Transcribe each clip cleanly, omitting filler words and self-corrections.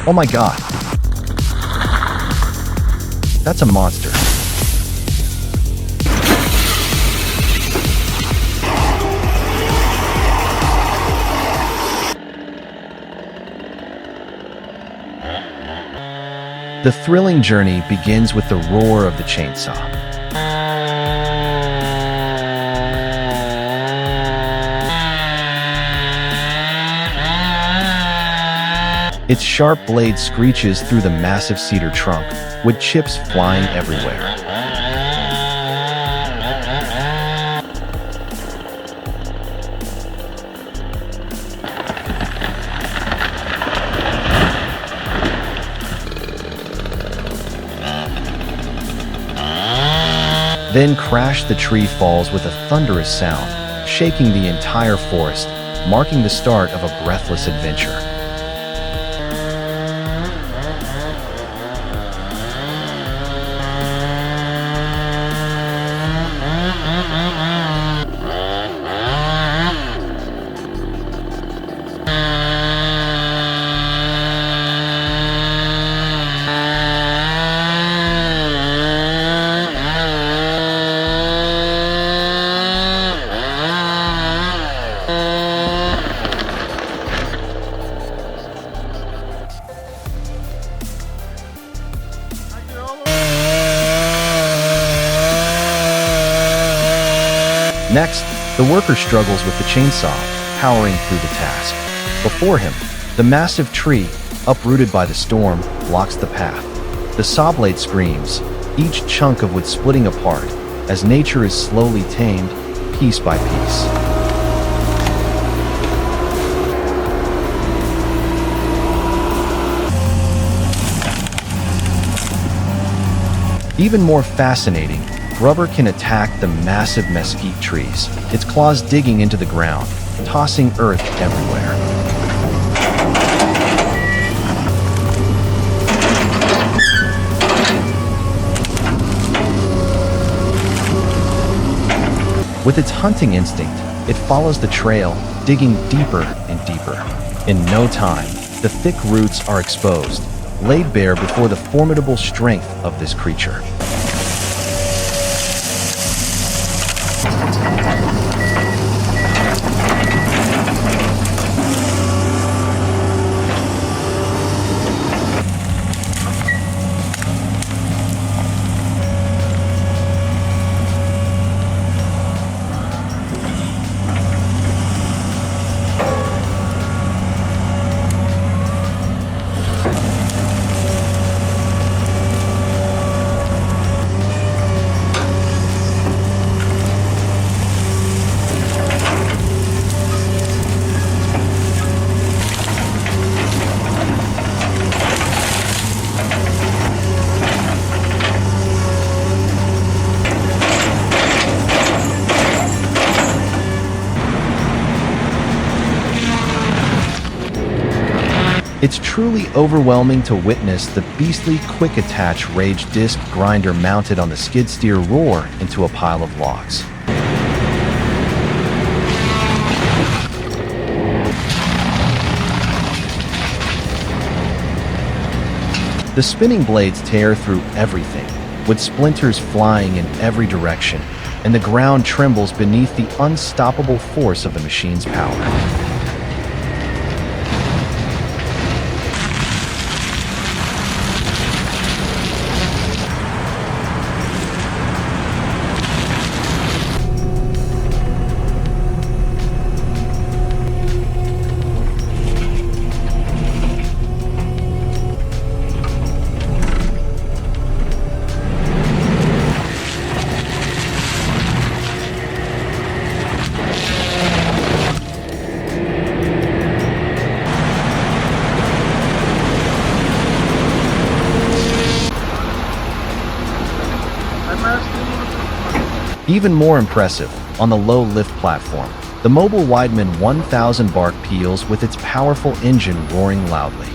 Oh my god. That's a monster. The thrilling journey begins with the roar of the chainsaw. Its sharp blade screeches through the massive cedar trunk, with chips flying everywhere. Then crash, the tree falls with a thunderous sound, shaking the entire forest, marking the start of a breathless adventure. Next, the worker struggles with the chainsaw, powering through the task. Before him, the massive tree, uprooted by the storm, blocks the path. The saw blade screams, each chunk of wood splitting apart, as nature is slowly tamed, piece by piece. Even more fascinating, rubber can attack the massive mesquite trees, its claws digging into the ground, tossing earth everywhere. With its hunting instinct, it follows the trail, digging deeper and deeper. In no time, the thick roots are exposed, laid bare before the formidable strength of this creature. It's truly overwhelming to witness the beastly quick-attach rage disc grinder mounted on the skid steer roar into a pile of logs. The spinning blades tear through everything, with splinters flying in every direction, and the ground trembles beneath the unstoppable force of the machine's power. Even more impressive, on the low lift platform, the mobile Weidman 1000 bark peels with its powerful engine roaring loudly.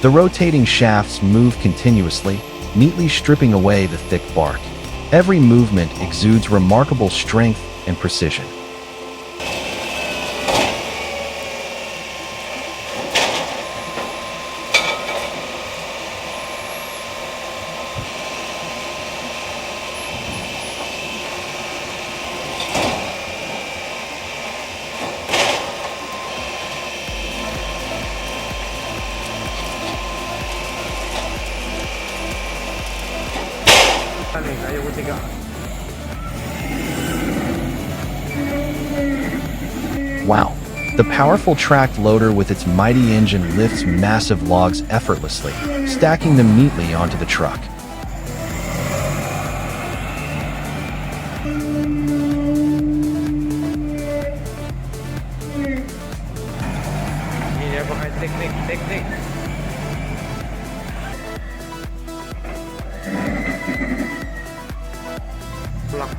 The rotating shafts move continuously, neatly stripping away the thick bark. Every movement exudes remarkable strength and precision. Wow, the powerful tracked loader with its mighty engine lifts massive logs effortlessly, stacking them neatly onto the truck.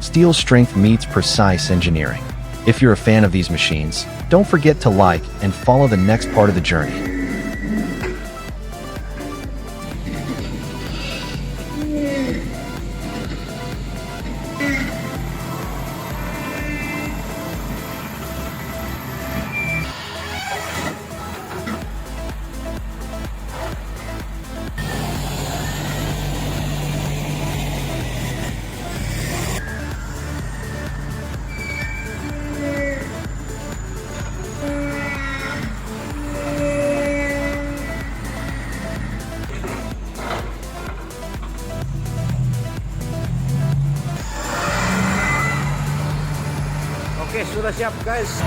Steel strength meets precise engineering. If you're a fan of these machines, don't forget to like and follow the next part of the journey. Oke, sudah siap guys.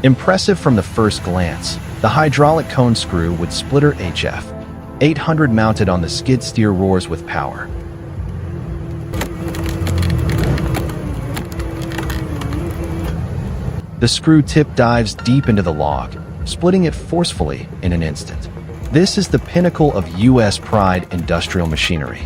Impressive from the first glance, the hydraulic cone screw with splitter HF 800 mounted on the skid steer roars with power. The screw tip dives deep into the log, splitting it forcefully in an instant. This is the pinnacle of U.S. pride industrial machinery.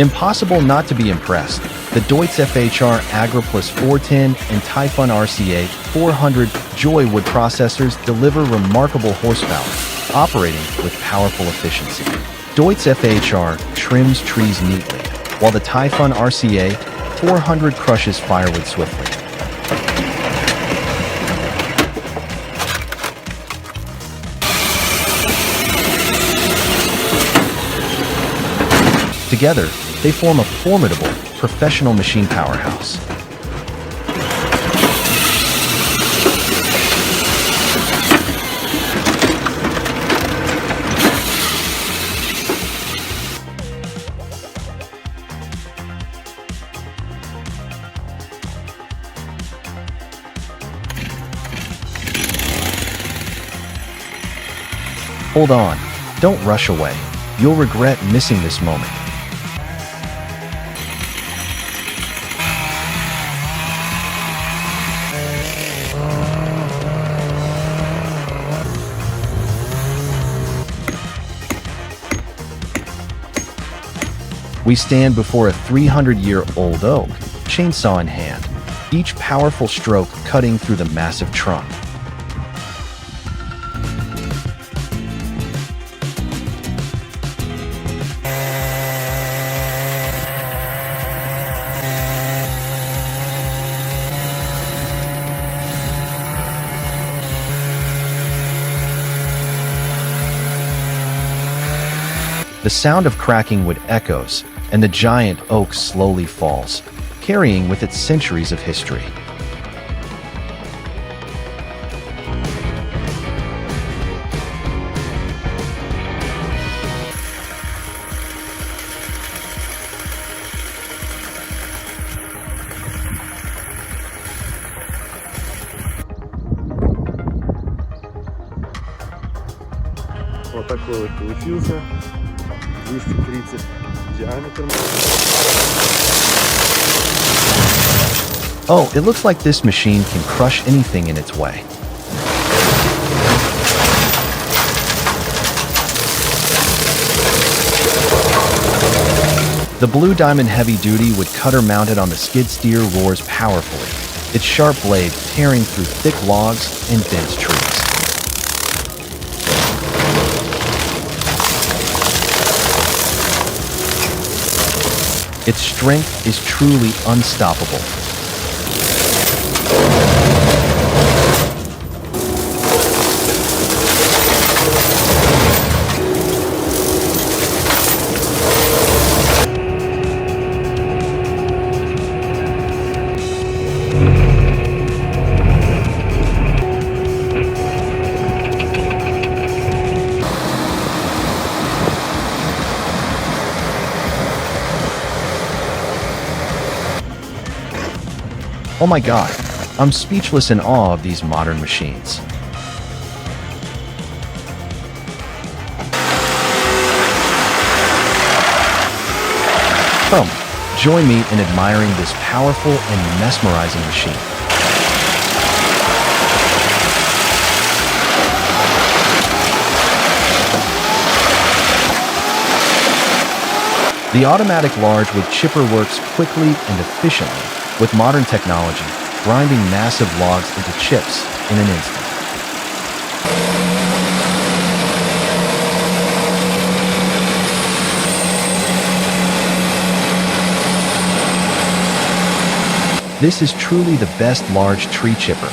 Impossible not to be impressed. The Deutz FHR Agra Plus 410 and Typhon RCA 400 Joy wood processors deliver remarkable horsepower, operating with powerful efficiency. Deutz FHR trims trees neatly, while the Typhon RCA 400 crushes firewood swiftly. Together, they form a formidable, professional machine powerhouse. Hold on, don't rush away. You'll regret missing this moment. We stand before a 300-year-old oak, chainsaw in hand, each powerful stroke cutting through the massive trunk. The sound of cracking wood echoes, and the giant oak slowly falls, carrying with it centuries of history. Вот такой вот получился, 230 диаметром. Oh, it looks like this machine can crush anything in its way. The Blue Diamond Heavy Duty wood cutter mounted on the skid steer roars powerfully, its sharp blade tearing through thick logs and dense trees. Its strength is truly unstoppable. Oh my god, I'm speechless in awe of these modern machines. Come, join me in admiring this powerful and mesmerizing machine. The automatic large wood chipper works quickly and efficiently with modern technology, grinding massive logs into chips in an instant. This is truly the best large tree chipper.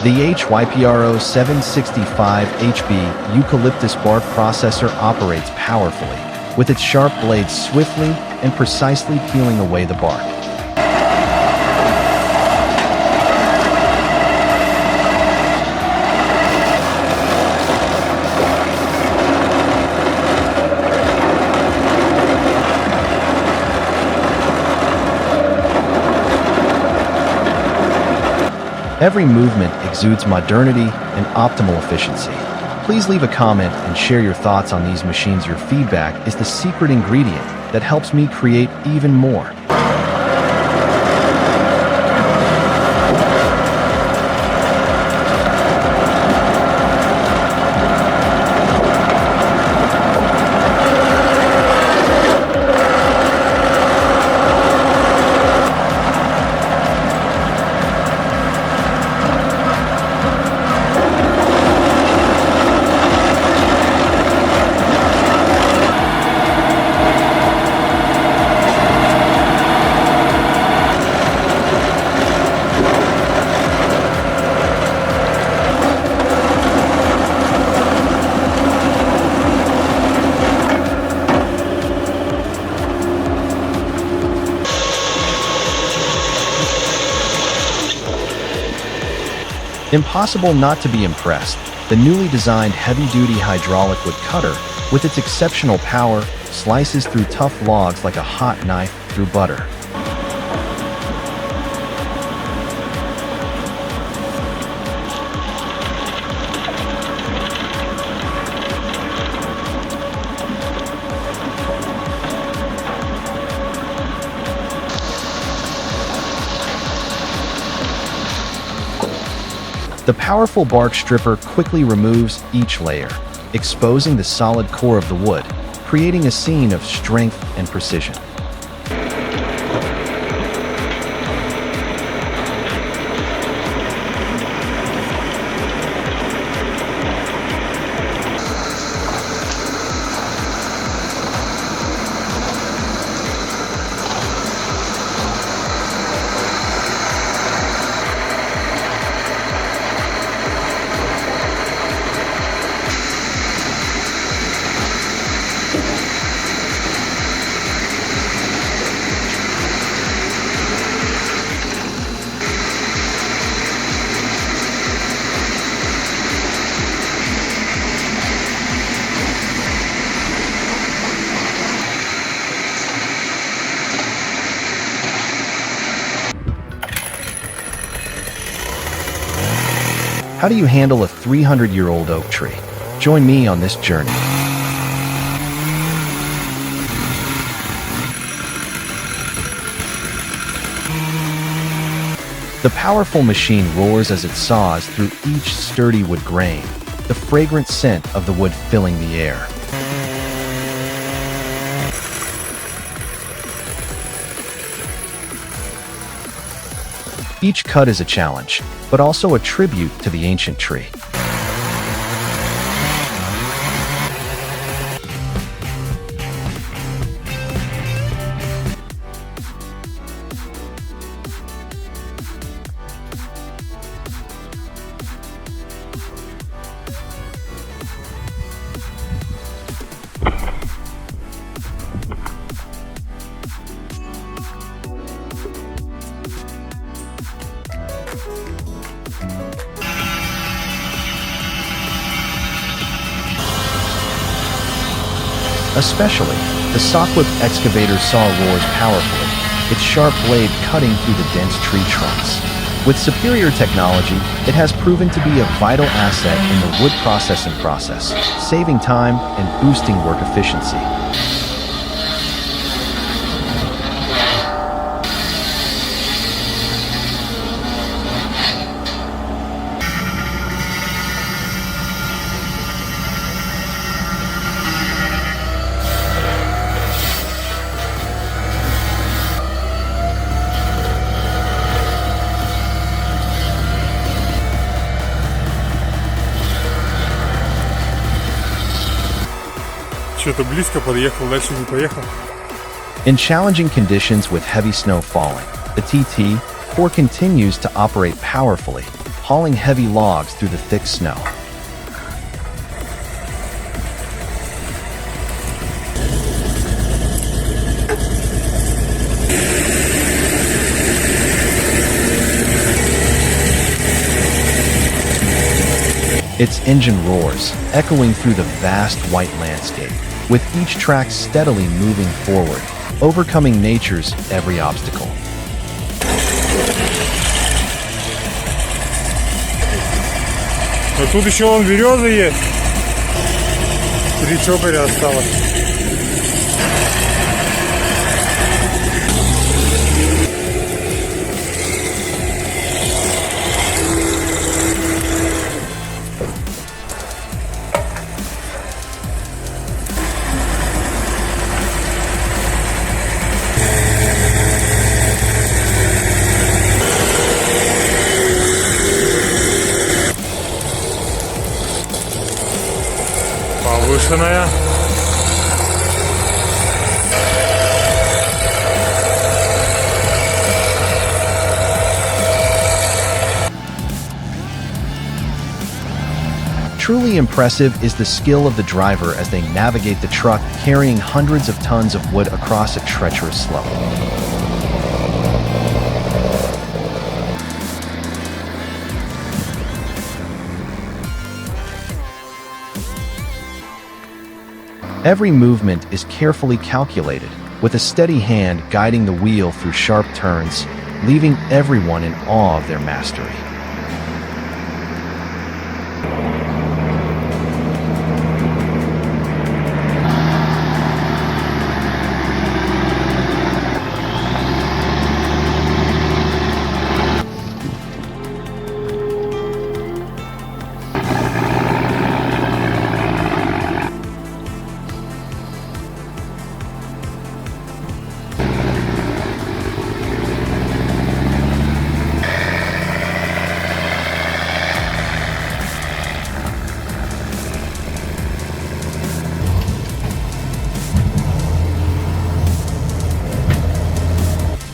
The HYPRO 765HB eucalyptus bark processor operates powerfully, with its sharp blades swiftly and precisely peeling away the bark. Every movement exudes modernity and optimal efficiency. Please leave a comment and share your thoughts on these machines. Your feedback is the secret ingredient that helps me create even more. Impossible not to be impressed. The newly designed heavy-duty hydraulic wood cutter, with its exceptional power, slices through tough logs like a hot knife through butter. The powerful bark stripper quickly removes each layer, exposing the solid core of the wood, creating a scene of strength and precision. How do you handle a 300-year-old oak tree? Join me on this journey. The powerful machine roars as it saws through each sturdy wood grain, the fragrant scent of the wood filling the air. Each cut is a challenge, but also a tribute to the ancient tree. Especially, the saw-clipped excavator saw roars powerfully, its sharp blade cutting through the dense tree trunks. With superior technology, it has proven to be a vital asset in the wood processing process, saving time and boosting work efficiency. Что-то близко подъехал, дальше не поехал. In challenging conditions with heavy snow falling, the TT-4 continues to operate powerfully, hauling heavy logs through the thick snow. Its engine roars, echoing through the vast white landscape, with each track steadily moving forward, overcoming nature's every obstacle. Но тут еще вон береза есть. 3 чопоря осталось. Повышенная. Truly impressive is the skill of the driver as they navigate the truck carrying hundreds of tons of wood across a treacherous slope. Every movement is carefully calculated, with a steady hand guiding the wheel through sharp turns, leaving everyone in awe of their mastery.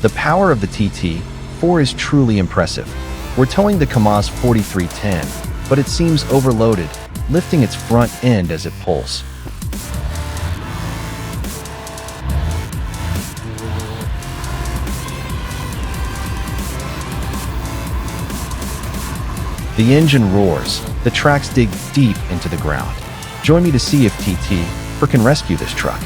The power of the TT4 is truly impressive. We're towing the Kamaz 4310, but it seems overloaded, lifting its front end as it pulls. The engine roars, the tracks dig deep into the ground. Join me to see if TT4 can rescue this truck.